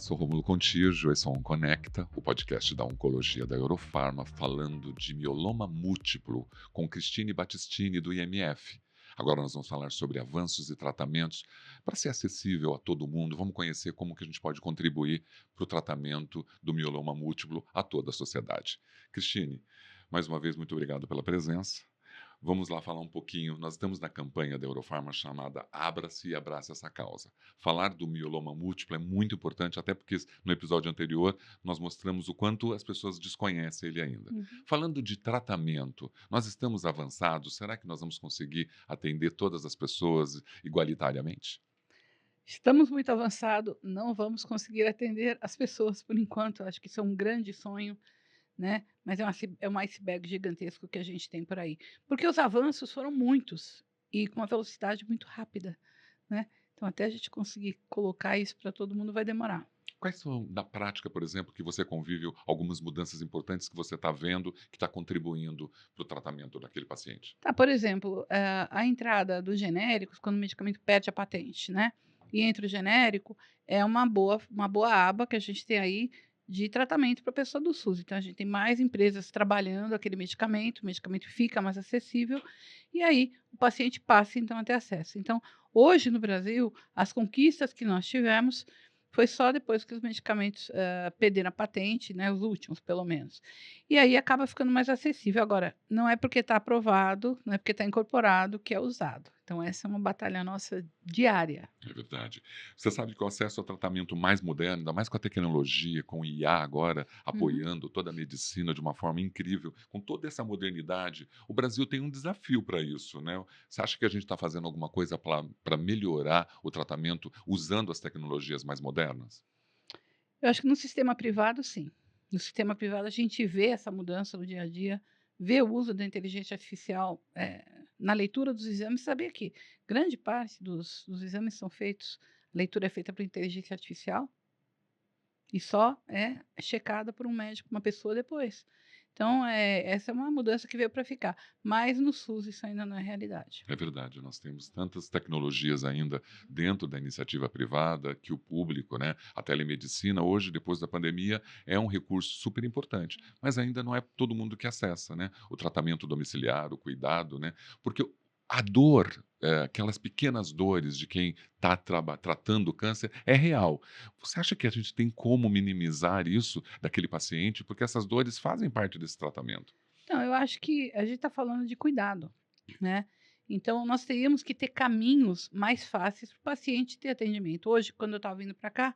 sou Rômulo Contígio, esse é o Onconecta, o podcast da Oncologia da Eurofarma, falando de mieloma múltiplo, com Cristine Battistini, do IMF. Agora nós vamos falar sobre avanços e tratamentos para ser acessível a todo mundo. Vamos conhecer como que a gente pode contribuir para o tratamento do mieloma múltiplo a toda a sociedade. Cristine, mais uma vez, muito obrigado pela presença. Vamos lá falar um pouquinho. Nós estamos na campanha da Eurofarma chamada Abra-se e Abrace essa causa. Falar do mieloma múltiplo é muito importante, até porque no episódio anterior nós mostramos o quanto as pessoas desconhecem ele ainda. Uhum. Falando de tratamento, nós estamos avançados? Será que nós vamos conseguir atender todas as pessoas igualitariamente? Estamos muito avançado, não vamos conseguir atender as pessoas por enquanto, acho que isso é um grande sonho, né, mas é um iceberg gigantesco que a gente tem por aí. Porque os avanços foram muitos e com uma velocidade muito rápida, né, então até a gente conseguir colocar isso para todo mundo vai demorar. Quais são, na prática, por exemplo, que você convive, algumas mudanças importantes que você está vendo que está contribuindo para o tratamento daquele paciente? Tá, por exemplo, a entrada dos genéricos, quando o medicamento perde a patente, né, e entra o genérico, é uma boa aba que a gente tem aí de tratamento para a pessoa do SUS. Então a gente tem mais empresas trabalhando aquele medicamento, o medicamento fica mais acessível, e aí o paciente passa então a ter acesso. Então, hoje no Brasil, as conquistas que nós tivemos foi só depois que os medicamentos, perderam a patente, né, os últimos pelo menos. E aí acaba ficando mais acessível. Agora, não é porque está aprovado, não é porque está incorporado que é usado. Então essa é uma batalha nossa diária. É verdade. Você sabe que o acesso ao tratamento mais moderno, ainda mais com a tecnologia, com o IA agora Uhum. apoiando toda a medicina de uma forma incrível, com toda essa modernidade, o Brasil tem um desafio para isso, né? Você acha que a gente está fazendo alguma coisa para melhorar o tratamento usando as tecnologias mais modernas? Eu acho que no sistema privado, sim. No sistema privado a gente vê essa mudança no dia a dia, vê o uso da inteligência artificial, na leitura dos exames. Sabia que grande parte dos exames são feitos a leitura é feita por inteligência artificial? E só é checada por um médico, uma pessoa depois. Então, essa é uma mudança que veio para ficar, mas no SUS isso ainda não é realidade. É verdade, nós temos tantas tecnologias ainda dentro da iniciativa privada que o público, né, a telemedicina hoje, depois da pandemia, é um recurso super importante, mas ainda não é todo mundo que acessa, né, o tratamento domiciliar, o cuidado, né, porque a dor, aquelas pequenas dores de quem está tratando o câncer é real. Você acha que a gente tem como minimizar isso daquele paciente? Porque essas dores fazem parte desse tratamento. Então, eu acho que a gente está falando de cuidado, né. Então nós teríamos que ter caminhos mais fáceis para o paciente ter atendimento. Hoje, quando eu estava vindo para cá,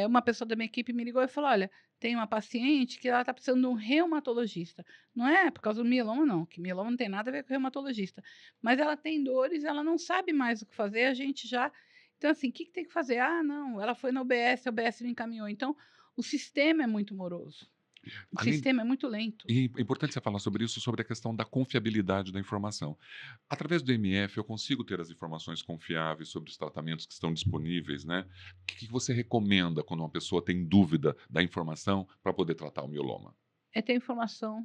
uma pessoa da minha equipe me ligou e falou: "Olha, tem uma paciente que ela está precisando de um reumatologista". Não é por causa do mieloma não, que mieloma não tem nada a ver com reumatologista, mas ela tem dores, ela não sabe mais o que fazer, a gente já então assim, o que que tem que fazer? "Ah, não, ela foi na UBS, a UBS não encaminhou". Então, o sistema é muito moroso, o Além sistema é muito lento. E é importante você falar sobre isso, sobre a questão da confiabilidade da informação. Através do MF, eu consigo ter as informações confiáveis sobre os tratamentos que estão disponíveis, né? O que você recomenda quando uma pessoa tem dúvida da informação para poder tratar o mioloma? É ter a informação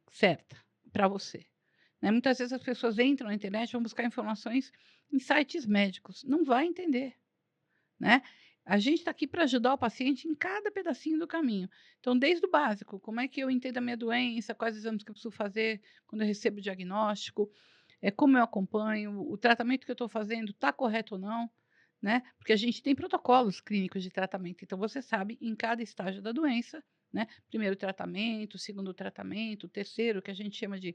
certa para você, né. Muitas vezes as pessoas entram na internet, vão buscar informações em sites médicos, não vai entender, né. A gente está aqui para ajudar o paciente em cada pedacinho do caminho. Então, desde o básico, como é que eu entendo a minha doença, quais exames que eu preciso fazer quando eu recebo o diagnóstico, como eu acompanho, o tratamento que eu estou fazendo está correto ou não, né, porque a gente tem protocolos clínicos de tratamento, então você sabe em cada estágio da doença, né, primeiro tratamento, segundo tratamento, terceiro que a gente chama de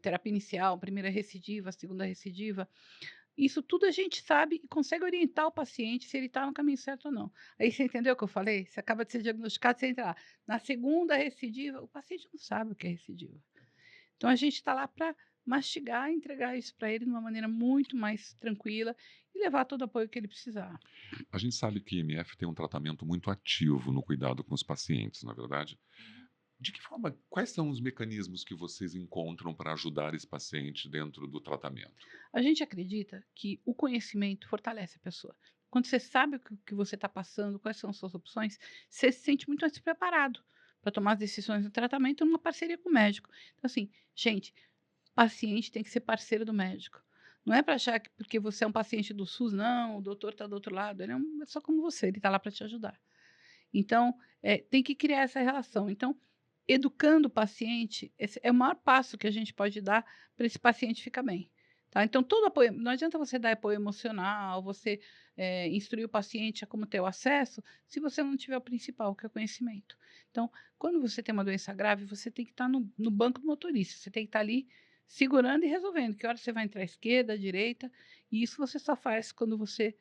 terapia inicial, primeira recidiva, segunda recidiva, isso tudo a gente sabe e consegue orientar o paciente se ele está no caminho certo ou não. Aí você entendeu o que eu falei? Você acaba de ser diagnosticado, você entra lá, na segunda recidiva, o paciente não sabe o que é recidiva. Então a gente está lá para mastigar e entregar isso para ele de uma maneira muito mais tranquila e levar todo o apoio que ele precisar. A gente sabe que IMF tem um tratamento muito ativo no cuidado com os pacientes, na verdade. De que forma, quais são os mecanismos que vocês encontram para ajudar esse paciente dentro do tratamento? A gente acredita que o conhecimento fortalece a pessoa. Quando você sabe o que você está passando, quais são as suas opções, você se sente muito mais preparado para tomar as decisões do tratamento numa parceria com o médico. Então, assim, gente, paciente tem que ser parceiro do médico. Não é para achar que porque você é um paciente do SUS, não, o doutor está do outro lado, ele é só como você, ele está lá para te ajudar. Então, tem que criar essa relação. Então, educando o paciente, esse é o maior passo que a gente pode dar para esse paciente ficar bem, tá. Então todo apoio não adianta você dar apoio emocional, você, instruir o paciente a como ter o acesso, se você não tiver o principal, que é o conhecimento. Então, quando você tem uma doença grave, você tem que estar no banco do motorista, você tem que estar ali segurando e resolvendo, que hora você vai entrar à esquerda, à direita, e isso você só faz quando você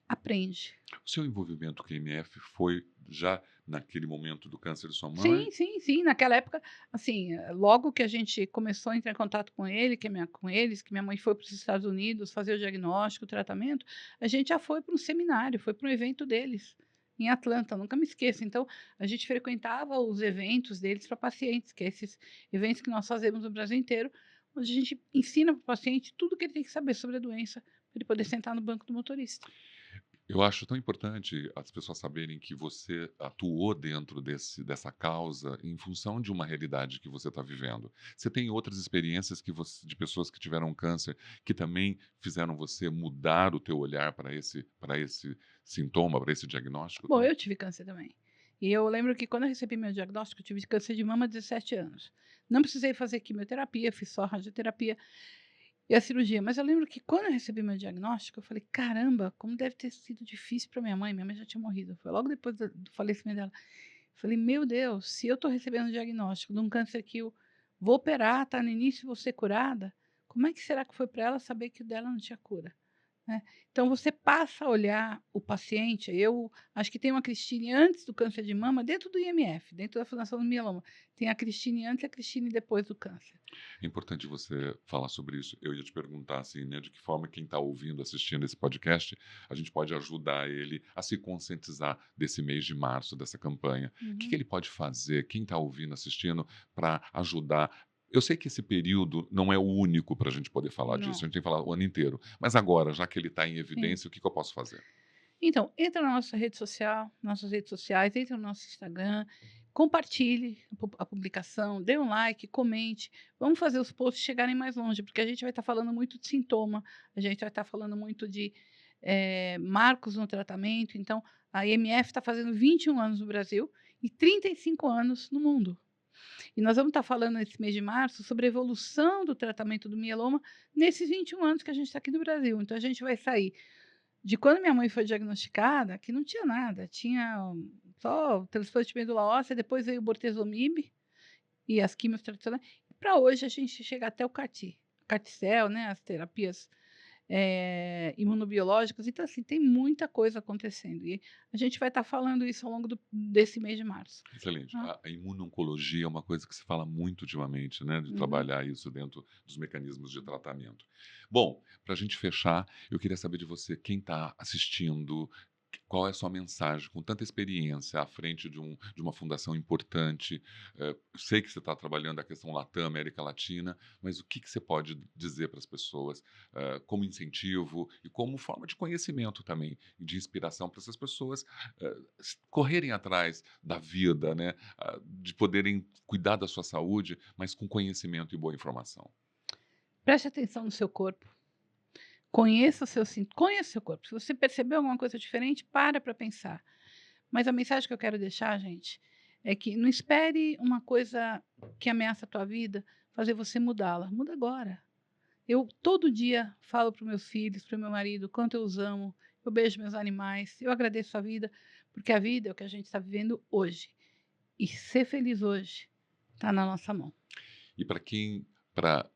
aprende. O seu envolvimento com a IMF foi já naquele momento do câncer de sua mãe? Sim, sim, sim. Naquela época, assim, logo que a gente começou a entrar em contato com ele, com eles, que minha mãe foi para os Estados Unidos fazer o diagnóstico, o tratamento, a gente já foi para um seminário, foi para um evento deles, em Atlanta, nunca me esqueço. Então, a gente frequentava os eventos deles para pacientes, que é esses eventos que nós fazemos no Brasil inteiro, onde a gente ensina para o paciente tudo que ele tem que saber sobre a doença, para ele poder sentar no banco do motorista. Eu acho tão importante as pessoas saberem que você atuou dentro dessa causa em função de uma realidade que você está vivendo. Você tem outras experiências de pessoas que tiveram câncer que também fizeram você mudar o teu olhar para esse sintoma, para esse diagnóstico Bom, também? eu tive câncer também. E eu lembro que quando eu recebi meu diagnóstico, eu tive câncer de mama há 17 anos. Não precisei fazer quimioterapia, fiz só radioterapia e a cirurgia. Mas eu lembro que quando eu recebi meu diagnóstico, eu falei: caramba, como deve ter sido difícil para minha mãe. Minha mãe já tinha morrido. Foi logo depois do falecimento dela. Eu falei: meu Deus, se eu estou recebendo o diagnóstico de um câncer que eu vou operar, tá no início e vou ser curada, como é que será que foi para ela saber que o dela não tinha cura? Né. Então você passa a olhar o paciente, eu acho que tem uma Cristine antes do câncer de mama dentro do IMF, dentro da Fundação do Mieloma, tem a Cristine antes e a Cristine depois do câncer. É importante você falar sobre isso. Eu ia te perguntar assim, né, de que forma quem está ouvindo, assistindo esse podcast, a gente pode ajudar ele a se conscientizar desse mês de março, dessa campanha. O que Uhum, ele pode fazer, quem está ouvindo, assistindo, para ajudar? Eu sei que esse período não é o único para a gente poder falar disso, a não, gente tem que falar o ano inteiro. Mas agora, já que ele está em sim. evidência, o que eu posso fazer? Então, entra na nossa rede social, nossas redes sociais, entra no nosso Instagram, compartilhe a publicação, dê um like, comente, vamos fazer os posts chegarem mais longe, porque a gente vai estar falando muito de sintoma, a gente vai estar falando muito de, marcos no tratamento, então a IMF está fazendo 21 anos no Brasil e 35 anos no mundo. E nós vamos estar falando nesse mês de março sobre a evolução do tratamento do mieloma nesses 21 anos que a gente está aqui no Brasil. Então a gente vai sair de quando minha mãe foi diagnosticada, que não tinha nada, tinha só o transplante de medula óssea, depois veio o bortezomib e as químios tradicionais, para hoje a gente chega até o CAR-T, CAR-T-cell, né, as terapias, imunobiológicas, então assim, tem muita coisa acontecendo e a gente vai estar falando isso ao longo desse mês de março. Excelente. Tá? A imuno-oncologia é uma coisa que se fala muito ultimamente, né, de Uhum. trabalhar isso dentro dos mecanismos de tratamento. Bom, para a gente fechar, eu queria saber de você, quem está assistindo, qual é a sua mensagem, com tanta experiência à frente de uma fundação importante. Eu sei que você está trabalhando a questão Latam, América Latina, mas o que você pode dizer para as pessoas como incentivo e como forma de conhecimento também, e de inspiração para essas pessoas correrem atrás da vida, né? De poderem cuidar da sua saúde, mas com conhecimento e boa informação. Preste atenção no seu corpo, conheça o seu corpo, se você percebeu alguma coisa diferente, para pensar. Mas a mensagem que eu quero deixar, gente, é que não espere uma coisa que ameaça a tua vida fazer você mudá-la. Muda agora. Eu todo dia falo para os meus filhos, para o meu marido, quanto eu os amo. Eu beijo meus animais, eu agradeço a vida, porque a vida é o que a gente está vivendo hoje. E ser feliz hoje está na nossa mão. E para quem, para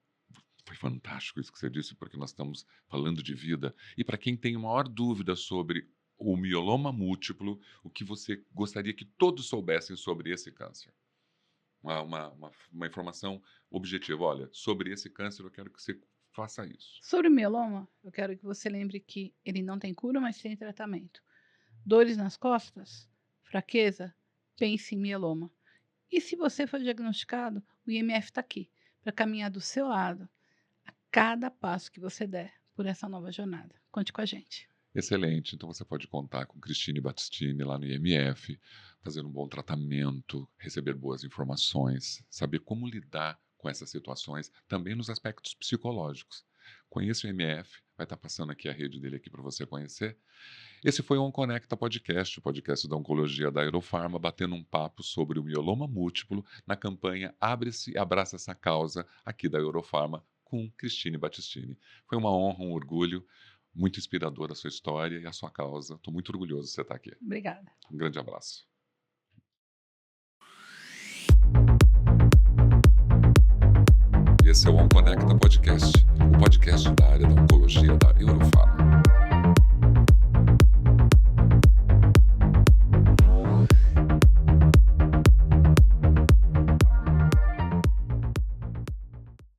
foi fantástico isso que você disse, porque nós estamos falando de vida. E para quem tem maior dúvida sobre o mioloma múltiplo, o que você gostaria que todos soubessem sobre esse câncer? Uma informação objetiva. Olha, sobre esse câncer eu quero que você faça isso. Sobre o mieloma, eu quero que você lembre que ele não tem cura, mas tem tratamento. Dores nas costas, fraqueza, pense em mieloma. E se você for diagnosticado, o IMF está aqui para caminhar do seu lado a cada passo que você der por essa nova jornada. Conte com a gente. Excelente. Então você pode contar com Cristine Battistini lá no IMF, fazendo um bom tratamento, receber boas informações, saber como lidar com essas situações, também nos aspectos psicológicos. Conheça o IMF, Vai estar passando aqui a rede dele aqui para você conhecer. Esse foi o OnConecta Podcast, o podcast da Oncologia da Eurofarma, batendo um papo sobre o mieloma múltiplo na campanha Abre-se e Abraça essa Causa, aqui da Eurofarma, com Cristine Battistini. Foi uma honra, um orgulho, muito inspiradora a sua história e a sua causa. Estou muito orgulhoso de você estar aqui. Obrigada. Um grande abraço. Esse é o OnConecta Podcast, o podcast da área da oncologia da Eurofarma.